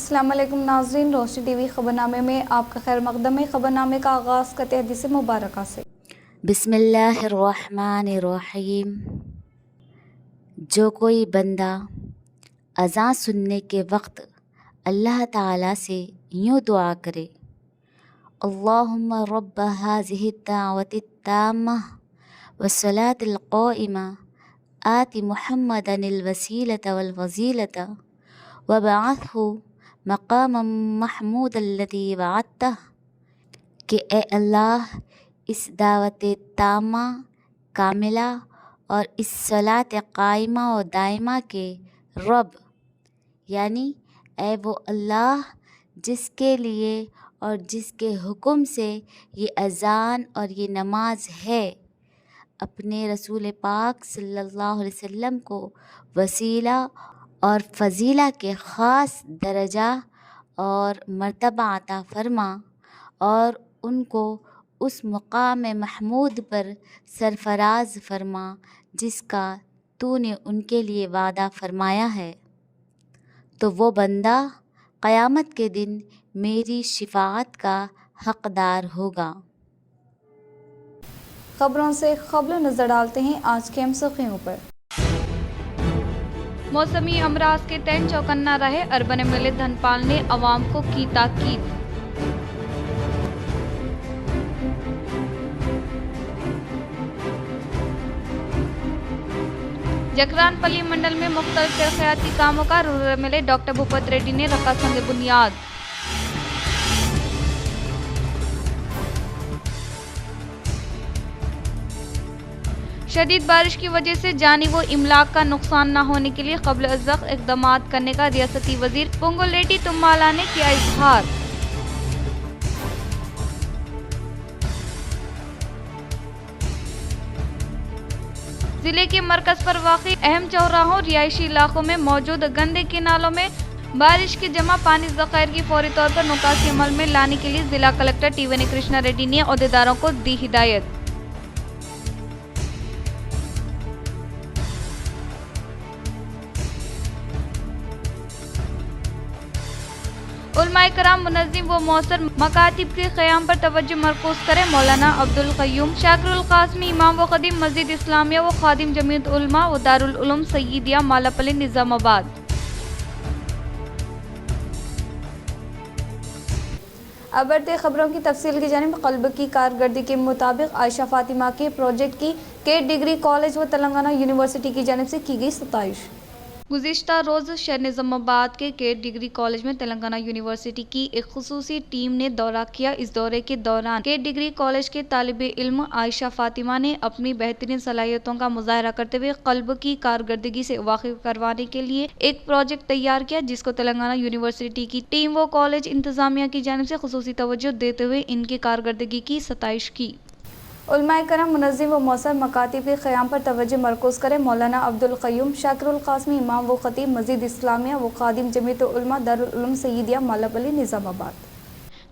अस्सलाम वालेकुम नाज़रीन, रोशनी टीवी खबरनामे में आपका खैर मकदम है। खबरनामे का आगाज़ करते हदीस मुबारक से। बिस्मिल्लाहिर्रहमानिर्रहीम। जो कोई बंदा अज़ान सुनने के वक्त अल्लाह ताला से यूँ दुआ करे, अल्लाहुम्मा रब्ब हाज़िहि दावति ताम्मा वस्सलातिल क़ाइमा आति मुहम्मदनिल वसीलता वल फज़ीलता वबअथहु मक़ामम महमूदल्लज़ी वअदतह, कि ए अल्लाह, इस दावत तामा कामिला और इस सलात कायमा और दायमा के रब, यानी ए वो अल्लाह जिसके लिए और जिसके हुक्म से ये अज़ान और ये नमाज है, अपने रसूल पाक सल्लल्लाहु अलैहि वसल्लम को वसीला और फ़जीला के ख़ास दर्जा और मर्तबा अता फ़रमा और उनको उस मुक़ाम महमूद पर सरफ़राज़ फ़रमा जिसका तूने उनके लिए वादा फ़रमाया है। तो वो बंदा क़यामत के दिन मेरी शिफ़ाअत का हक़दार होगा। खबरों से ख़बर नज़र डालते हैं आज के अहम सुर्ख़ियों पर। मौसमी अमराज के तहत चौकन्ना रहे अर्बन एमएलए धनपाल ने अवाम को की ताकीद। जकरानपल्ली मंडल में मुख्तलिफ तरक्याती कामों का rural MLA doctor Bhupat Reddy ने रखा संग बुनियाद। शदीद बारिश की वजह से जानी व इमलाक का नुकसान न होने के लिए क़ब्ल अज़ वक़्त इक़दामात करने का रियासती वज़ीर पोंगुलेटी तुम्माला ने किया इज़हार। जिले के मरकज पर वाक़ई अहम चौराहों रिहायशी इलाकों में मौजूद गंदे किनालों में बारिश के जमा पानी ज़ख़ायर की फौरी तौर पर निकासी अमल में लाने के लिए जिला कलेक्टर टीवी कृष्णा रेड्डी ने अहदेदारों को दी हिदायत। उलमाए कराम मुनज़्ज़िम व मौसर मकातिब के क़याम पर तवज्जो मरकूज़ करें। मौलाना अब्दुल क़य्यूम शाकिरुल क़ासिमी इमाम व ख़दीम मस्जिद इस्लामिया व ख़ादिम जमीयत उलमा व दारुल उलूम सय्यदिया मालापल्ली निज़ामाबाद। अब बढ़ते खबरों की तफसील की जानिब। क़ल्ब की कारकर्दगी के मुताबिक आयशा फ़ातिमा के प्रोजेक्ट की केट डिग्री कॉलेज व तेलंगाना यूनिवर्सिटी की जानिब से की गई सताइश। गुज़िश्ता रोज़ शहर निज़ामाबाद के केट डिग्री कॉलेज में तेलंगाना यूनिवर्सिटी की एक खुसूसी टीम ने दौरा किया। इस दौरे के दौरान केट डिग्री कॉलेज के तालिबे इल्म आयशा फ़ातिमा ने अपनी बेहतरीन सलाहियतों का मुज़ाहरा करते हुए क़ल्ब की कारकर्दगी से वाकिफ़ करवाने के लिए एक प्रोजेक्ट तैयार किया, जिसको तेलंगाना यूनिवर्सिटी की टीम व कॉलेज इंतज़ामिया की जानिब से खुसूसी तवज्जो देते हुए इनकी कारकर्दगी की सताइश की। उलमाए कराम मुनज़्ज़िम व मौसर मकातिब के क़याम पर तवज्जो मरकूज़ करें। मौलाना अब्दुल क़य्यूम शाकिरुल क़ासिमी इमाम व ख़तीब मस्जिद इस्लामिया व ख़ादिम Jamiat Ulama Darul Uloom Sayyidiya Malapalli Nizamabad.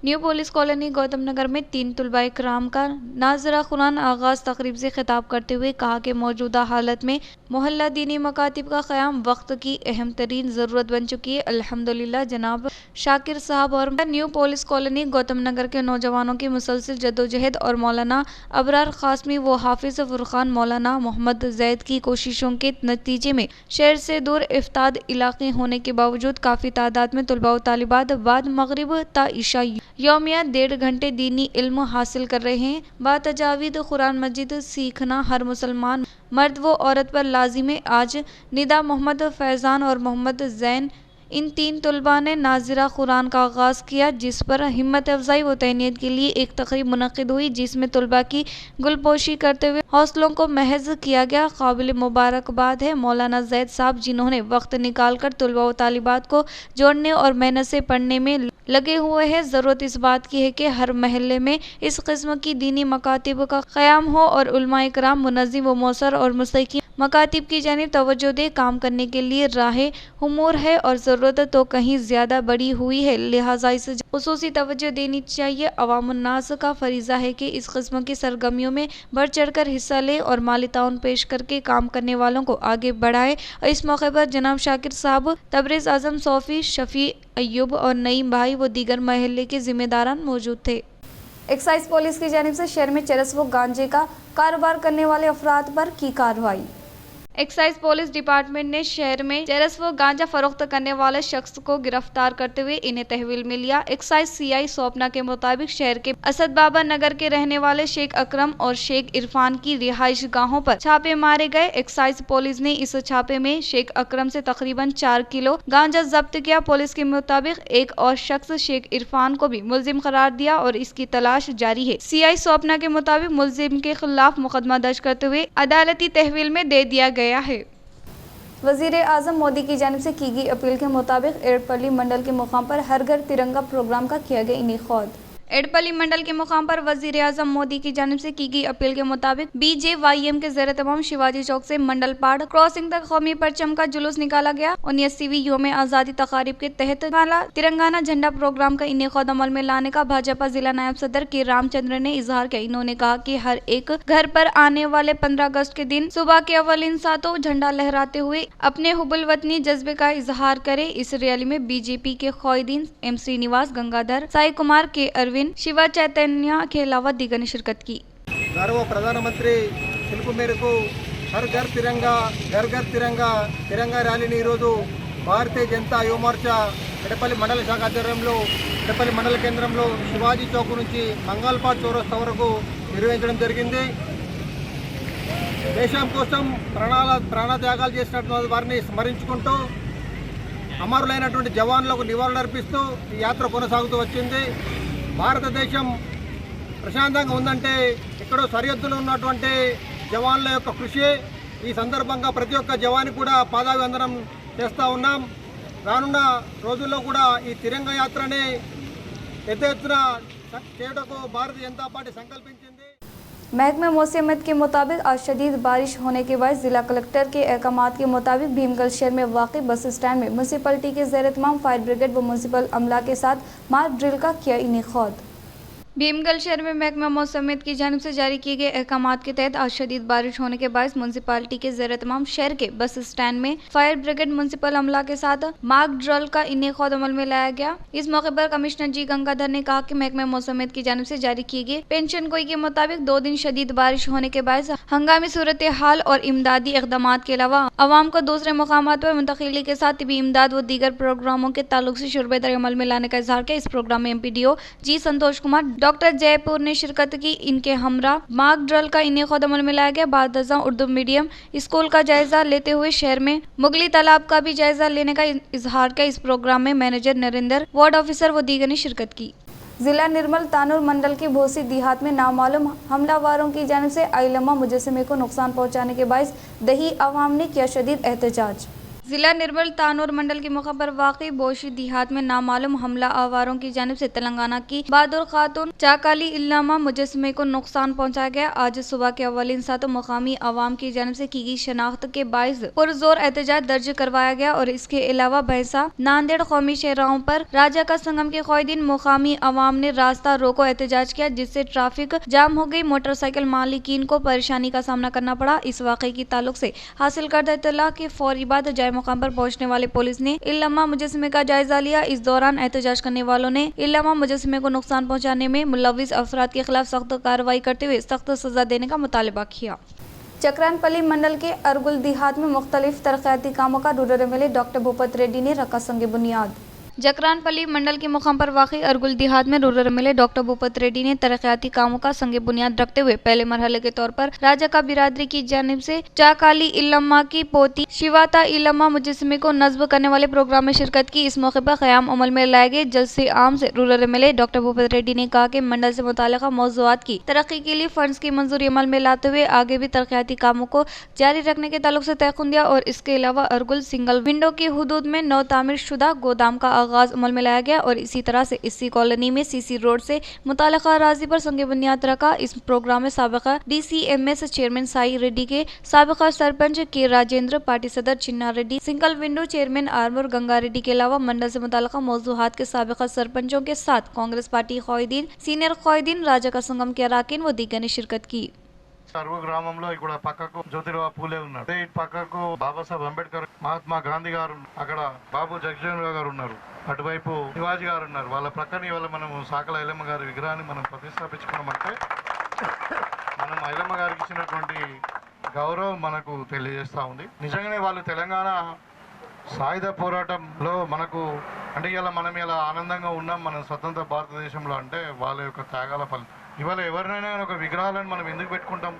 New police colony Gautam Nagar में 3 तुलबाए कराम का नाज़रा कुरान आगाज़ तकरीब से खिताब करते हुए कहा कि मौजूदा हालत में मोहल्ला दीनी मकातिब का क़याम वक्त की अहम तरीन ज़रूरत बन चुकी है। अल्हम्दुलिल्लाह जनाब शाकिर साहब और न्यू पुलिस कॉलोनी गौतम नगर के नौजवानों की मुसलसल जद्दोजहद और मौलाना अबरार क़ासिमी व हाफिज़ फ़ुरक़ान मौलाना मोहम्मद ज़ैद की कोशिशों के नतीजे में शहर से दूर इफ्ताद इलाक़े होने के बावजूद काफ़ी तादाद में तुलबा व तालिबात बाद मग़रिब ता इशा यौमिया 1.5 घंटे दीनी इल्म हासिल कर रहे हैं। बातजावीद कुरान मजीद सीखना हर मुसलमान मर्द व औरत पर लाजिम है। आज निदा मोहम्मद फैज़ान और मोहम्मद ज़ैन इन 3 तुलबा ने नाज़रा कुरान का आगाज़ किया, जिस पर हिम्मत अफजाई व तहनीत के लिए एक तक़रीब मुनक़्क़िद हुई, जिसमें तुलबा की गुलपोशी करते हुए हौसलों को महज़ किया गया। काबिल मुबारकबाद है मौलाना ज़ैद साहब, जिन्होंने वक्त निकाल कर तुलबा व तालिबात को जोड़ने और मेहनत से पढ़ने में लगे हुए हैं। ज़रूरत इस बात की है कि हर महल्ले में इस किस्म की दीनी मकातिब का क़याम हो और उलमाए कराम मुनज़्ज़िम व मौसर और मुस्तक़ीम मकातिब की जानिब तवज्जो दे। काम करने के लिए राह हुमूर है और ज़रूरत तो कहीं ज़्यादा बड़ी हुई है, लिहाजा इसे खुसूसी तवज्जो देनी चाहिए। अवामुन्नास का फरीज़ा है कि इस किस्म की सरगर्मियों में बढ़ चढ़ कर हिस्सा लें और माली ताउन पेश करके काम करने वालों को आगे बढ़ाएं। इस मौके पर जनाब शाकिर साहब, तबरेज़ आज़म, सोफ़ी, शफ़ी अय्यूब और नईम भाई व दीगर महल्ले के जिम्मेदारान मौजूद थे। एक्साइज पुलिस की जानिब से शहर में चरस व गांजे का कारोबार करने वाले अफराद पर की कार्रवाई। एक्साइज पुलिस डिपार्टमेंट ने शहर में चरस व गांजा फरोख्त करने वाले शख्स को गिरफ्तार करते हुए इन्हें तहवील में लिया। एक्साइज सीआई स्वप्ना के मुताबिक शहर के असद बाबा नगर के रहने वाले शेख अकरम और शेख इरफान की रिहाइश गाहों पर छापे मारे गए। एक्साइज पुलिस ने इस छापे में शेख अकरम से तकरीबन 4 किलो गांजा जब्त किया। पुलिस के मुताबिक एक और शख्स शेख इरफान को भी मुलजिम करार दिया और इसकी तलाश जारी है। सीआई स्वप्ना के मुताबिक मुलजिम के खिलाफ मुकदमा दर्ज करते हुए अदालती तहवील में दे दिया गया है। वजीर आजम मोदी की जानिब से की गई अपील के मुताबिक एड़पल्ली मंडल के मुकाम पर हर घर तिरंगा प्रोग्राम का किया गया इनेकाद। एड़पल्ली मंडल के मुकाम पर वजीर आजम मोदी की जानिब से की गई अपील के मुताबिक BJYM के ज़ेर तमाम शिवाजी चौक से मंडलपाड़ क्रॉसिंग तक कौमी परचम का जुलूस निकाला गया। 79वीं योम आज़ादी तकारीब के तहत तिरंगाना झंडा प्रोग्राम का इनेकाद अमल में लाने का भाजपा जिला नायब सदर के रामचंद्र ने इजहार किया। इन्होंने कहा कि हर एक घर पर आने वाले 15 अगस्त के दिन सुबह के अव्वलिन सातों झंडा लहराते हुए अपने हुबुल वतनी जज्बे का इजहार करे। इस रैली में बीजेपी के क़ायदीन M श्रीनिवास, गंगाधर, साई कुमार, के अरविंद, शिवा चैतन्य के अलावा दीगर ने शिरकत की। గౌరవ ప్రధానమంత్రి పిలుపు మేరకు హర్ ఘర్ తిరంగా ఘర్ ఘర్ తిరంగా తిరంగా ర్యాలీని ఈరోజు భారతీయ జనతా యువ మోర్చా ఎడపల్లి మండల శాఖ ఆధ్వర్యంలో ఎడపల్లి మండల కేంద్రంలో శివాజీ చౌక్ నుంచి మంగళపాడ్ చౌరస్తా వరకు నిర్వహించడం జరిగింది. దేశం కోసం ప్రాణత్యాగాలు చేసినటువంటి వారిని స్మరించుకుంటూ అమరులైనటువంటి జవాన్లకు నివాళులర్పిస్తూ ఈ యాత్ర కొనసాగుతూ వచ్చింది. భారతదేశం ప్రశాంతంగా ఉందంటే ఎక్కడో సరిహద్దులో ఉన్నటువంటి జవాన్ల యొక్క కృషి. ఈ సందర్భంగా ప్రతి ఒక్క జవాన్ కూడా పాదాభివందనం చేస్తూ ఉన్నాం. రానున్న రోజుల్లో కూడా ఈ తిరంగా యాత్రని పెద్ద ఎత్తున చేయటకు భారతీయ జనతా పార్టీ సంకల్పించింది. महकमा मौसमियत के मुताबिक आज शदीद बारिश होने के बाद जिला कलेक्टर के अहकामात के मुताबिक भीमगल शहर में वाक़ बस स्टैंड में म्यूनसिपलिटी के ज़ेर तमाम फायर ब्रिगेड व म्यूनसिपल अमला के साथ मार्क ड्रिल का किया इनेकाद। भीमगल शहर में महकमा मौसमियत की जानिब से जारी किए गए अहकामात के तहत आज शदीद बारिश होने के बाद म्यूनसिपालिटी के ज़ेर तमाम शहर के बस स्टैंड में फायर ब्रिगेड म्यूनसिपल अमला के साथ मार्क ड्रिल का इनेकाद अमल में लाया गया। इस मौके पर कमिश्नर जी गंगाधर ने कहा कि महकमा मौसमियत की जानिब से जारी किए गए पेंशन गोई के मुताबिक 2 दिन शदीद बारिश होने के बाद हंगामी सूरत हाल और इमदादी इक़दाम के अलावा आवाम को दूसरे मकामात पर मुंतकिली के साथ तिबी इमदाद व दीगर प्रोग्रामों के ताल्लुक से शुरबेदारी अमल में लाने का इजहार किया। इस प्रोग्राम में MPDO जी संतोष कुमार, डॉक्टर जयपुर ने शिरकत की। इनके हमरा मार्क ड्रिल का इनेकाद अमल में लाया गया। बाद अज़ां उर्दू मीडियम स्कूल का जायजा लेते हुए शहर में मुगली तालाब का भी जायजा लेने का इजहार किया। इस प्रोग्राम में मैनेजर नरेंद्र, वार्ड ऑफिसर व दीगर ने शिरकत की। जिला निर्मल तानूर मंडल के भोसी देहात में नामालूम हमलावरों की जानिब से आइलमा मुजस्समे को नुकसान पहुंचाने के बायस दही अवाम ने किया शदीद एहतजाज। जिला निर्मल तानूर मंडल के मौका पर वाक़ई बोशी देहात में नामालूम हमला आवारों की जानिब से तेलंगाना की बहादुर खातून चाकाली इल्लामा मुजस्समे को नुकसान पहुंचाया गया। आज सुबह के अव्वलिन सातों मकामी आवाम की जानिब से की गई शनाख्त के बायस पुरजोर एहतजाज दर्ज करवाया गया और इसके अलावा भैंसा नांदेड़ कौमी शहराहों पर राजा का संगम के क़ायदीन मुकामी आवाम ने रास्ता रोको एहतजाज किया, जिससे ट्रैफिक जाम हो गई। मोटरसाइकिल मालिकीन को परेशानी का सामना करना पड़ा। इस वाक़े की ताल्लुक से हासिल करदा इत्तला के फौरी बाद जाए मुकाम पर पहुंचने वाले पुलिस ने इल्लामा मुजस्समे का जायजा लिया। इस दौरान एहतजाज करने वालों ने इल्लामा मुजस्समे को नुकसान पहुंचाने में मुलव्विस अफराद के खिलाफ सख्त कार्रवाई करते हुए सख्त सजा देने का मुतालबा किया। चक्रानपल्ली मंडल के अरगुल देहात में मुख्तलिफ तरक्याती कामों का rural MLA doctor Bhupat Reddy ने रखा संग बुनियाद। जकरानपल्ली मंडल के मुकाम पर वाक़ई अरगुल देहात में rural MLA doctor Bhupat Reddy ने तरक्याती कामों का संग बुनियाद रखते हुए पहले मरहले के तौर पर राजा का बिरादरी की जानिब से चाकाली इल्लम्मा की पोती शिवाता इल्लम्मा मुजस्समे को नस्ब करने वाले प्रोग्राम में शिरकत की। इस मौके पर क़याम अमल में लाए गए जलसे आम से rural MLA doctor Bhupat Reddy ने कहा कि मंडल से मुताल्लिक़ा मौज़ूआत की तरक्की के लिए फंड्स की मंजूरी अमल में लाते हुए आगे भी तरक्याती कामों को जारी रखने के ताल्लुक से तयक़ुन दिया और इसके अलावा अरगुल सिंगल विंडो की हुदूद में नौ तामीर शुदा गोदाम का आगाज अमल में लाया गया और इसी तरह से इसी कॉलोनी में सीसी रोड से मुताल्लिक़ा अराज़ी पर संग बुनियाद रखा। इस प्रोग्राम में साबिक़ा DCMS चेयरमैन साई रेड्डी के साबिक़ा सरपंच के राजेंद्र, पार्टी सदर Chinna Reddy, single window chairman Armoor Ganga Reddy के अलावा मंडल से मुताल्लिक़ा मौज़ूआत के साबिक़ा सरपंचों के साथ कांग्रेस पार्टी क़ायदीन, सीनियर क़ायदीन, राजा का संगम के अराकीन व दीगर ने शिरकत की। సర్వ గ్రామంలో ఇక్కడ పక్కకు జ్యోతిరావు పూలే ఉన్నాడు. ఇటు పక్కకు బాబాసాహెబ్ అంబేద్కర్, మహాత్మా గాంధీ గారు, అక్కడ బాబు జగజీవన్ గారు ఉన్నారు, అటువైపు శివాజీ గారు ఉన్నారు. వాళ్ళ ప్రక్కన ఇవాళ మనము సాకల ఐలమ్మ గారి విగ్రహాన్ని మనం ప్రతిష్టాపించుకున్నామంటే మనం ఐలమ్మ గారికి ఇచ్చినటువంటి గౌరవం మనకు తెలియజేస్తూ ఉంది. నిజంగానే వాళ్ళు తెలంగాణ సాయుధ పోరాటంలో మనకు అంటే ఇలా మనం ఇలా ఆనందంగా ఉన్నాం మన స్వతంత్ర భారతదేశంలో అంటే వాళ్ళ యొక్క త్యాగాల ఫలం. ఇవాళ ఎవరినైనా ఒక విగ్రహాలను మనం ఎందుకు పెట్టుకుంటాం?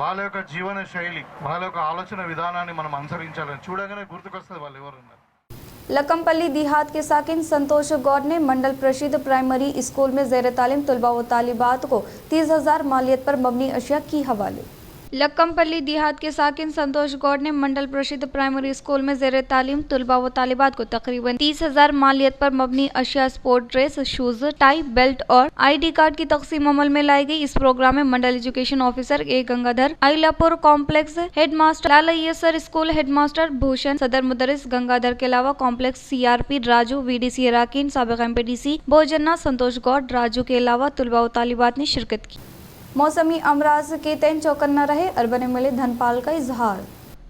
వాళ్ళ యొక్క జీవన శైలి, వాళ్ళ యొక్క ఆలోచన విధానాన్ని మనం అనుసరించాలని చూడగానే గుర్తుకొస్తుంది వాళ్ళు ఎవరున్నారు. लकमपल्ली देहात के साकिन संतोष गौड़ ने मंडल प्रसिद्ध प्राइमरी स्कूल में ज़ेर तालीम तलबा व तालिबात को 30,000 मालियत पर मबनी अशिया की हवाले। लक्कमपल्ली देहात के साकिन संतोष गौड़ ने मंडल प्रसिद्ध प्राइमरी स्कूल में ज़ेर तालीम तलबा व तालिबात को तकरीबन 30,000 मालियत पर मबनी अशिया, sport dress, shoes, tie, belt और ID कार्ड की तकसीम अमल में लाई गई। इस प्रोग्राम में mandal education officer A Gangadhar, Ailapur complex headmaster लालयसर, स्कूल हेडमास्टर भूषण, सदर मुदरिस गंगाधर के अलावा कॉम्प्लेक्स CRP राजू, VDC अराकीन, साबिक MPDC भोजना संतोष गौड़ राजू के अलावा तलबा व तालिबात ने शिरकत की। मौसमी अमराज के तैन चौकन्ना रहे, अर्बन MLA धनपाल का इजहार।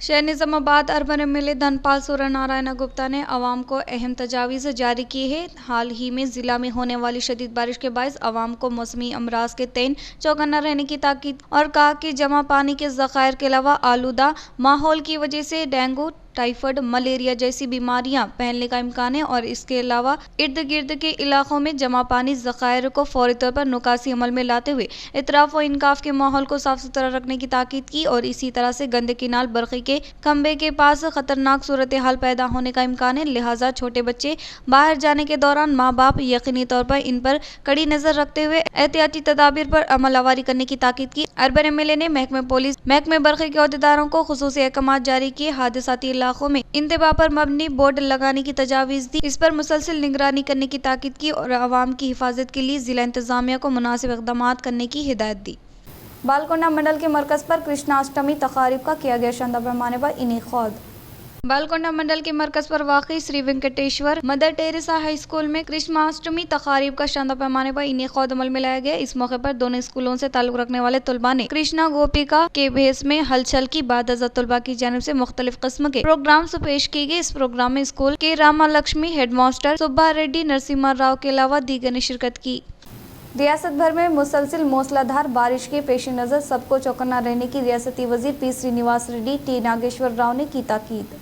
शहर निजामाबाद अर्बन MLA धनपाल सूर्य नारायण गुप्ता ने आवाम को अहम तजावीज़ जारी की है। हाल ही में ज़िला में होने वाली शदीद बारिश के बायस आवाम को मौसमी अमराज के तैन चौकन्ना रहने की ताकीद और कहा कि जमा पानी के ज़खायर के अलावा आलूदा माहौल की वजह से डेंगू, टाइफाइड, मलेरिया जैसी बीमारियां फैलने का इम्कान है और इसके अलावा इर्द गिर्द के इलाकों में जमा पानी ज़खायर को फौरी तौर पर नुकासी अमल में लाते हुए इतराफ़ व इनकाफ के माहौल को साफ सुथरा रखने की ताकीद की और इसी तरह से गंदे किनाल बरक़ी के खंबे के पास खतरनाक सूरत हाल पैदा होने का इम्कान है। लिहाजा छोटे बच्चे बाहर जाने के दौरान माँ बाप यकीनी तौर पर इन पर कड़ी नज़र रखते हुए एहतियाती तदाबीर पर अमलवारी करने की ताकीद की। अर्बन MLA ने महकमे पुलिस, महकमे बरक़ी के अहदेदारों को खुसूसी अहकामात जारी किए। हादसाती इलाकों में इंतबा पर मबनी बोर्ड लगाने की तजावीज़ दी, इस पर मुसलसल निगरानी करने की ताकीद की और आवाम की हिफाजत के लिए जिला इंतजामिया को मुनासिब इक़दामात करने की हिदायत दी। बालकोंडा मंडल के मरकज़ पर कृष्णाष्टमी तकारीब का किया गया शानदार पैमाने पर इनेकाद। बालकोंडा मंडल के मरकज पर वाक़ई Shri Venkateswara Mother Teresa high school में कृष्णाष्टमी तकारीब का शानदार पैमाने पर इनेकाद अमल में लाया गया। इस मौके पर दोनों स्कूलों से ताल्लुक़ रखने वाले तलबा ने कृष्णा गोपिका के भेस में हलचल की। बाद तलबा की जानिब से मुख्तलिफ किस्म के प्रोग्राम्स पेश किए गए। इस प्रोग्राम में स्कूल के रामा लक्ष्मी हेडमास्टर सुब्बा रेड्डी नरसिम्हा राव के अलावा दीगर ने शिरकत की। रियासत भर में मुसलसिल मूसलाधार बारिश के पेश नज़र सबको चौकन्ना रहने की रियासती वजीर P श्रीनिवास रेड्डी T नागेश्वर राव ने की ताकीद।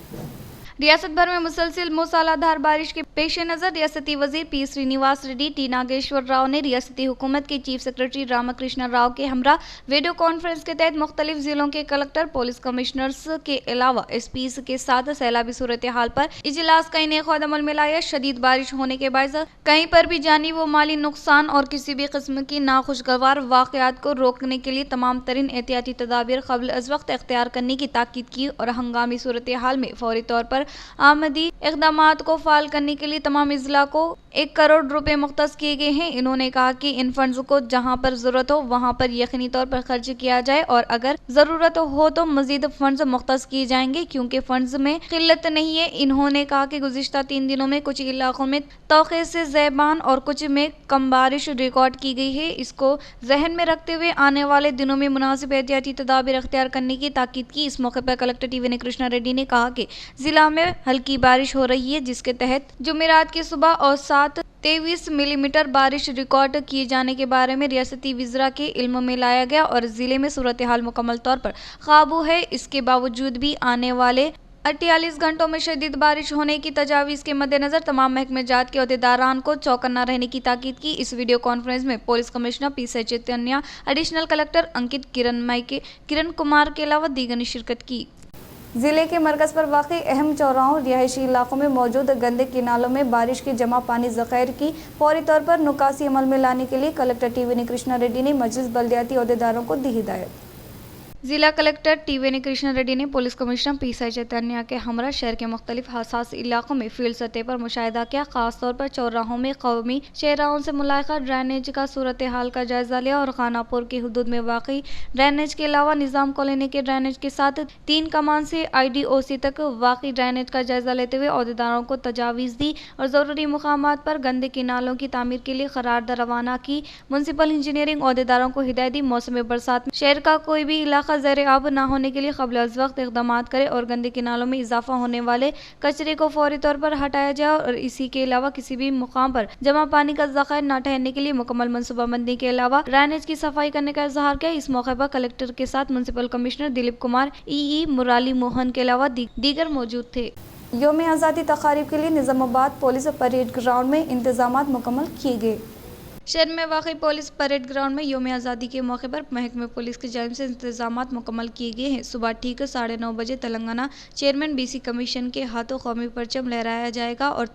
रियासत भर में मुसलसिल मूसलाधार बारिश के पेश नज़र रियासती वजीर P श्रीनिवास रेड्डी T नागेश्वर राव ने रियासती हुकूमत के चीफ सेक्रेटरी रामकृष्ण राव के हमरा वीडियो कॉन्फ्रेंस के तहत मुख्तलिफ जिलों के कलेक्टर, पुलिस कमिश्नर्स के अलावा SPs के साथ सैलाबी सूरत हाल पर इजलास का इनेकाद अमल में लाया। शदीद बारिश होने के बायस कहीं पर भी जानी व माली नुकसान और किसी भी किस्म की नाखुशगवार वाक़यात को रोकने के लिए तमाम तरीन एहतियाती तदाबीर क़ब्ल अज़ वक्त इख्तियार करने की ताकीद की और हंगामी सूरत हाल में फौरी तौर पर आमदी इक़दामात को फ़ाल करने के लिए तमाम अज़ला को 1 करोड़ रुपए मुख्तस किए गए हैं। इन्होंने कहा कि इन फंड्स को जहां पर ज़रूरत हो वहां पर यकीनी तौर पर खर्च किया जाए और अगर ज़रूरत हो तो मज़ीद फंड्स मुख्तस किए जाएंगे क्योंकि फंड्स में किल्लत नहीं है। इन्होंने कहा कि गुज़िश्ता 3 दिनों में कुछ इलाकों में तौक़े से ज़ैबान और कुछ में कम बारिश रिकॉर्ड की गई है। इसको जहन में रखते हुए आने वाले दिनों में मुनासिब एहतियाती तदाबीर अख्तियार करने की ताकीद की। इस मौके पर कलेक्टर T कृष्णा रेड्डी ने कहा कि जिला में हल्की बारिश हो रही है जिसके तहत जुमेरात की सुबह औसत 23 मिलीमीटर बारिश रिकॉर्ड किए जाने के बारे में रियासती वज़रा के इल्म में लाया गया और ज़िले में सूरत हाल मुकम्मल तौर पर काबू है। इसके बावजूद भी आने वाले 48 घंटों में शदीद बारिश होने की तजावीज़ के मद्देनज़र तमाम महकमे जात के अहदेदारान को चौकन्ना रहने की ताकीद की। इस वीडियो कॉन्फ्रेंस में police commissioner P Chaitanya, additional collector Ankit Kiran Kumar के अलावा दीगर ने शिरकत की। जिले के मरकज़ पर वाक़ई अहम चौराहों रिहायशी इलाकों में मौजूद गंदे किनालों में बारिश की जमा पानी ज़खायर की फौरी तौर पर नुकासी अमल में लाने के लिए कलेक्टर T कृष्णा रेड्डी ने मजलिस बल्दियाती अहदेदारों को दी हिदायत। जिला कलेक्टर टी वेनी कृष्ण रेड्डी ने पुलिस कमिश्नर पीसाई चैतन्य के हमरा शहर के मुख्तलिफ हसास इलाकों में फील्ड सतह पर मुशाहिदा किया। खासतौर पर चौराहों में कौमी शहराओं से मुलाकात, ड्रेनेज का सूरत हाल का जायजा लिया और खानापुर की हुदूद में वाकई ड्रेनेज के अलावा निजाम कॉलोनी के ड्रेनेज के साथ 3 कमान से IDOC तक वाकई ड्रेनेज का जायजा लेते हुए अहदेदारों को तजावीज़ दी और ज़रूरी मुकामात पर गंदे किनालों की तामीर के लिए करारदाद रवाना की। म्युनिसिपल इंजीनियरिंग अहदेदारों को हिदायत दी मौसम बरसात में शहर का कोई भी इलाका ज़ेर आब न होने के लिए क़ब्ल अज़ वक्त इक़दाम करे और गंदे किनालों में इजाफा होने वाले कचरे को फौरी तौर पर हटाया जाए और इसी के अलावा किसी भी मुकाम पर जमा पानी का ज़ख़ायर न ठहरने के लिए मुकम्मल मनसूबाबंदी के अलावा ड्रेनेज की सफाई करने का इजहार किया। इस मौके पर कलेक्टर के साथ municipal commissioner Dilip Kumar, EE Murali Mohan के अलावा दीगर मौजूद थे। यौम आज़ादी तक़ारीब के लिए निज़ामाबाद पुलिस परेड ग्राउंड में इंतजामात मुकम्मल किए गए। शहर में वाक़ई पुलिस परेड ग्राउंड में यौम आज़ादी के मौके पर महकमे पुलिस की जानिब से इंतजामात मुकम्मल किए गए हैं। सुबह ठीक 9:30 बजे तेलंगाना चेयरमैन BC कमीशन के हाथों कौमी परचम लहराया जाएगा और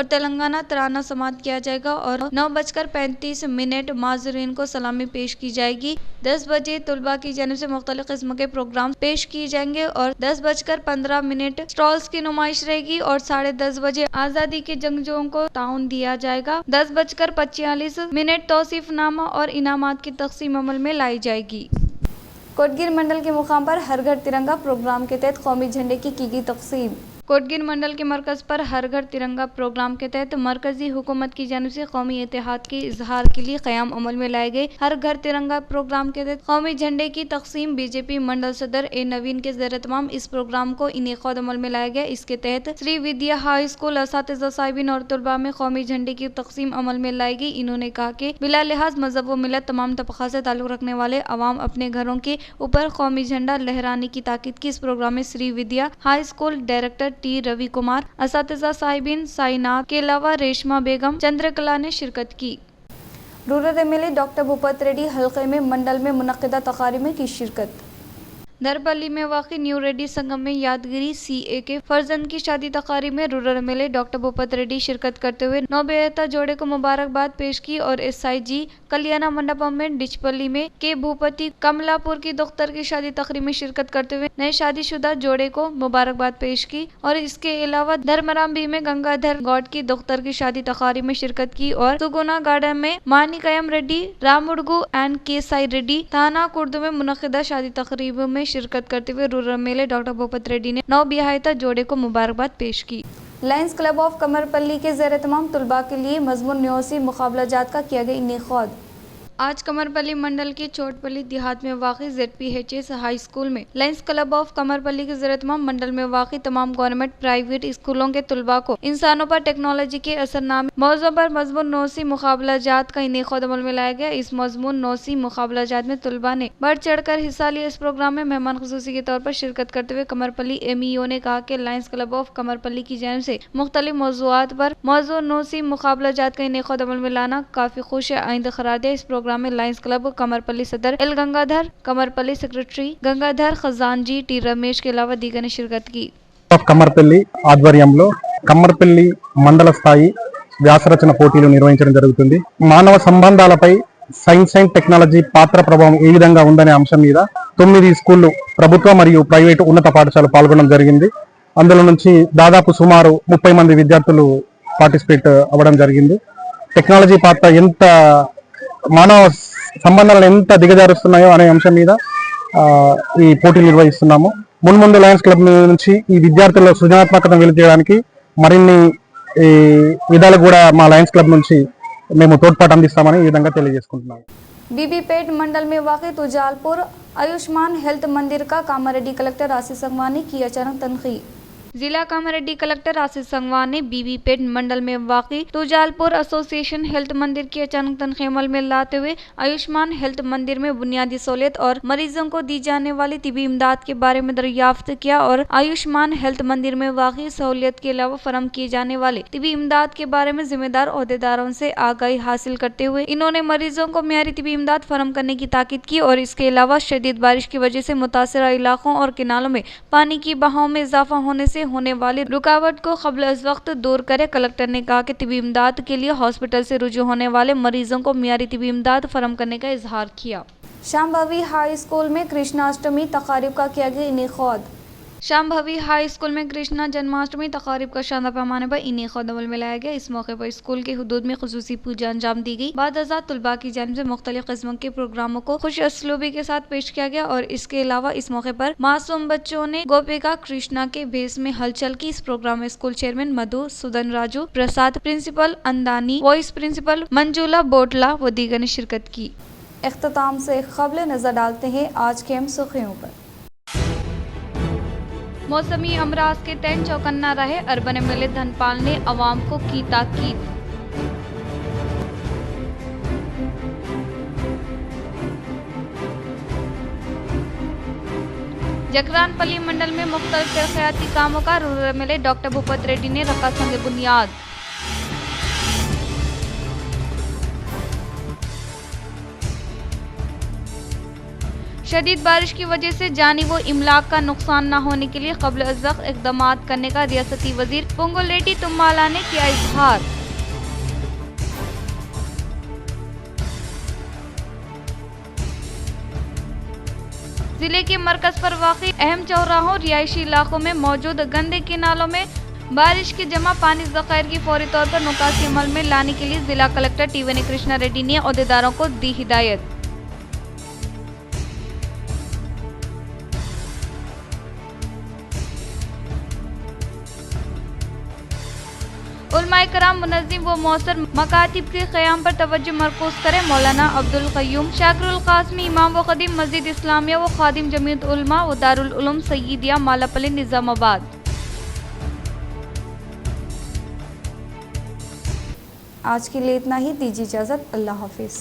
तेलंगाना तराना समात किया जाएगा और 9:35 माज़रीन को सलामी पेश की जाएगी। 10 बजे तलबा की जानिब से मुख्तलिफ किस्म के प्रोग्राम पेश किए जाएंगे और 10:15 स्टॉल्स की नुमाइश रहेगी और 10:30 बजे आज़ादी के जंगजुओं को ताउन दिया जाएगा। 10:45 तौसीफनामा और इनामात की तकसीम अमल में लाई जाएगी। कोटगिर मंडल के मुकाम पर हर घर तिरंगा प्रोग्राम के तहत कौमी झंडे की गई तकसीम। कोटगिर मंडल के मरकज पर हर घर तिरंगा प्रोग्राम के तहत मरकजी हुकूमत की जानिब से कौमी इत्तेहाद के इजहार के लिए क़याम अमल में लाए गए हर घर तिरंगा प्रोग्राम के तहत कौमी झंडे की तकसीम BJP मंडल सदर A नवीन के ज़ेर तमाम इस प्रोग्राम को इनेक़ाद अमल में लाया गया। इसके तहत श्री विद्या हाई स्कूल असातिज़ा साहिबीन और तलबा में कौमी झंडे की तकसीम अमल में लाई गई। इन्होंने कहा कि बिला लिहाज मजहब व मिलत तमाम तबक़ा से ताल्लुक़ रखने वाले अवाम अपने घरों के ऊपर कौमी झंडा लहराने की ताकीद की। इस प्रोग्राम में Shri Vidya high school director T Ravi Kumar, असातिज़ा साहिबीन साइनाब के अलावा रेशमा बेगम, चंद्रकला ने शिरकत की। Rural MLA doctor Bhupat Reddy हल्के में मंडल में मुनक़िदा तक़ारीब में की शिरकत। दरपल्ली में वाक़ई न्यू रेड्डी संगम में यादगिरी CA के फर्जंद की शादी तक़ारीब में rural MLA doctor Bhupat Reddy शिरकत करते हुए नौबेहता जोड़े को मुबारकबाद पेश की और SIG कल्याणा मंडपम में डिचपल्ली में के भूपति कमलापुर की दुख्तर की शादी तक़रीब में शिरकत करते हुए नए शादीशुदा जोड़े को मुबारकबाद पेश की और इसके अलावा धर्मराम भी में गंगाधर गौड की दुख्तर की शादी तक़ारीब में शिरकत की और सुगुना गार्डन में मानिकयम रेड्डी, रामुडगु एंड के साई रेड्डी थाना कुर्दू में मुनक़िदा शादी तक़रीब में शिरकत करते हुए rural MLA doctor Bhupat Reddy ने नौबियाहिता जोड़े को मुबारकबाद पेश की। लायंस क्लब ऑफ कमरपल्ली के ज़ेर तमाम तलबा के लिए मज़मून न्योसी मुकाबलाजात का किया गया इनेक़ाद। आज कमरपल्ली मंडल के चोटपल्ली देहात में वाक़ई ZPHS हाई स्कूल में लायंस क्लब ऑफ कमरपल्ली के ज़रिए तमाम मंडल में वाक़ई तमाम गवर्नमेंट प्राइवेट स्कूलों के तलबा को इंसानों पर टेक्नोलॉजी के असरनामे मौज़ू पर मज़मून नौसी मुकाबलाजात का इनेक़ाद अमल में लाया गया। इस मज़मून नौसी मुकाबलाजात में तलबा ने बढ़ चढ़ कर हिस्सा लिया। इस प्रोग्राम में मेहमान ख़ुसूसी के तौर पर शिरकत करते हुए कमरपल्ली MEO ने कहा कि लायंस क्लब ऑफ कमरपल्ली की जानिब से मुख्तलिफ मौज़ूआत पर मौज़ू नौसी मुकाबलाजात का इनेक़ाद अमल में लाना काफ़ी खुश आइंदा करार दिया। इस प्रोग्राम में लायंस क्लब कमरपल्ली सदर L गंगाधर, कमरपल्ली सेक्रेटरी गंगाधर खजानजी, T रमेश के अलावा दीगर ने शिरकत की। కమ్మర్పల్లి ఆధ్వర్యంలో కమ్మర్పల్లి మండల స్థాయి వ్యాసరచన పోటీలు నిర్వహించడం జరుగుతుంది. మానవ సంబంధాలపై సైన్స్ అండ్ టెక్నాలజీ పాత్ర ప్రభావం ఏ విధంగా ఉందనే అంశం మీద 9 స్కూళ్లు ప్రభుత్వ మరియు ప్రైవేటు ఉన్నత పాఠశాలలు పాల్గొనడం జరిగింది. అందులో నుంచి దాదాపు సుమారు 30 మంది విద్యార్థులు పార్టిసిపేట్ అవ్వడం జరిగింది. టెక్నాలజీ పాత్ర ఎంత మానవ సంబంధాలను ఎంత దిగజారుస్తున్నాయో అనే అంశం మీద ఈ పోటీలు నిర్వహిస్తున్నాము. మున్ముందు లయన్స్ క్లబ్ నుంచి ఈ విద్యార్థుల సృజనాత్మకతను వెలిచేయడానికి మరిన్ని విధాలు కూడా మా లయన్స్ క్లబ్ నుంచి మేము తోడ్పాటు అందిస్తామని ఈ విధంగా తెలియజేసుకుంటున్నాము. बीबीपेट मंडल में वाक़ तुजालपुर आयुष्मान हेल्थ मंदिर का कामारेड्डी कलेक्टर आशीष संगवानी की अचानक तनखी। जिला कामारेड्डी कलेक्टर आशीष संगवान ने बीबीपेट मंडल में वाक़ई तुजालपुर एसोसिएशन हेल्थ मंदिर की अचानक तनख़ी अमल में लाते हुए आयुष्मान हेल्थ मंदिर में बुनियादी सहूलियत और मरीजों को दी जाने वाली तिबी इमदाद के बारे में दरियाफ्त किया और आयुष्मान हेल्थ मंदिर में वाक़ई सहूलियत के अलावा फराहम किए जाने वाले तिबी इमदाद के बारे में जिम्मेदार ओहदेदारों से आगाही हासिल करते हुए इन्होंने मरीजों को मियारी तिबी इमदाद फराहम करने की ताकीद की और इसके अलावा शदीद बारिश की वजह से मुतासरा इलाकों और किनालों में पानी की बहाव में इजाफा होने से होने वाली रुकावट को क़ब्ल अज़ वक्त दूर करे। कलेक्टर ने कहा कि तिबी इमदाद के लिए हॉस्पिटल से रुजू होने वाले मरीजों को मियारी तिबी इमदाद फराहम करने का इजहार किया। शाम्भवी हाई स्कूल में कृष्णाष्टमी तकारीब का किया गया इनेकाद। शाम्भवी हाई स्कूल में कृष्णा जन्माष्टमी तकारीब का शानदार पैमाने पर इनेकाद अमल में लाया गया। इस मौके पर स्कूल के हुदूद में खुसूसी पूजा अंजाम दी गई। बाद अज़ा तुलबा की जानिब से मुख्तलिफ किस्म के प्रोग्रामों को खुश असलूबी के साथ पेश किया गया और इसके अलावा इस मौके पर मासूम बच्चों ने गोपिका कृष्णा के भेस में हलचल की। इस प्रोग्राम में स्कूल चेयरमैन मधु सुदन राजू प्रसाद, प्रिंसिपल अंदानी, वाइस प्रिंसिपल मंजूला बोटला व दीगर ने शिरकत की। इख्तिताम से क़ब्ल नजर डालते हैं आज के अहम सुर्खियों पर। मौसमी अमराज के तहत चौकन्ना रहे अर्बन एमएलए धनपाल ने अवाम को की ताकीद। जकरानपल्ली मंडल में मुख्तलिफ तरक्याती कामों का rural MLA doctor Bhupat Reddy ने रखा संग बुनियाद। शदीद बारिश की वजह से जानी व इमलाक का नुकसान न होने के लिए क़ब्ल अज़ वक़्त इक़दामात करने का रियासती वज़ीर पुंगुलेटी तुम्माला ने किया इज़हार। जिले के मरकज पर वाक़ई अहम चौराहों रिहायशी इलाकों में मौजूद गंदे किनालों में बारिश के जमा पानी ज़ख़ायर की फौरी तौर पर निकासी अमल में लाने के लिए जिला कलेक्टर टी.वी. कृष्णा रेड्डी ने अहदेदारों को दी हिदायत। उलमाए कराम मुनज़्ज़िम व मौसर मकातिब के क़याम पर तवज्जो मरकूज़ करें। मौलाना अब्दुल क़य्यूम शाकिरुल क़ासिमी इमाम व ख़दीम मस्जिद इस्लामिया व ख़ादिम जमीयत उलमा व दारुल उलूम सय्यदिया मालापल्ली निज़ामाबाद। आज के लिए इतना ही, दीजिए इजाज़त। अल्लाह हाफिज़।